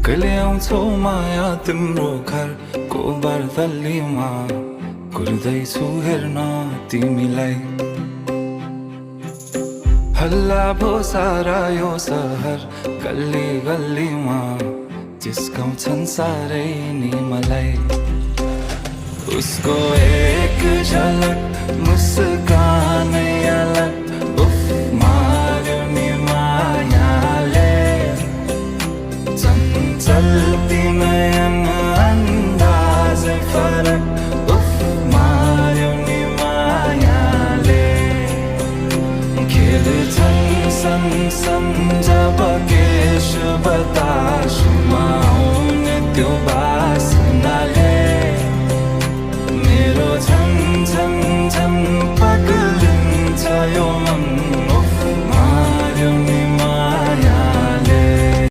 कहिले आउँछौ माया तिम्रो घरको बर्दलीमा कुर्दैछु हेर्न तिमीलाई हल्ला भो सारा यो सहर गल्ली गल्लीमा जिस्काउँछन् सारै नि मलाई उसको एक झलक मुस्कानै अलग उफ मार्यो नि मायाले चञ्चल्ती नयन अन्दाजै फरक उफ मार्यो नि मायाले खेल्छन् सन सन जब केश बता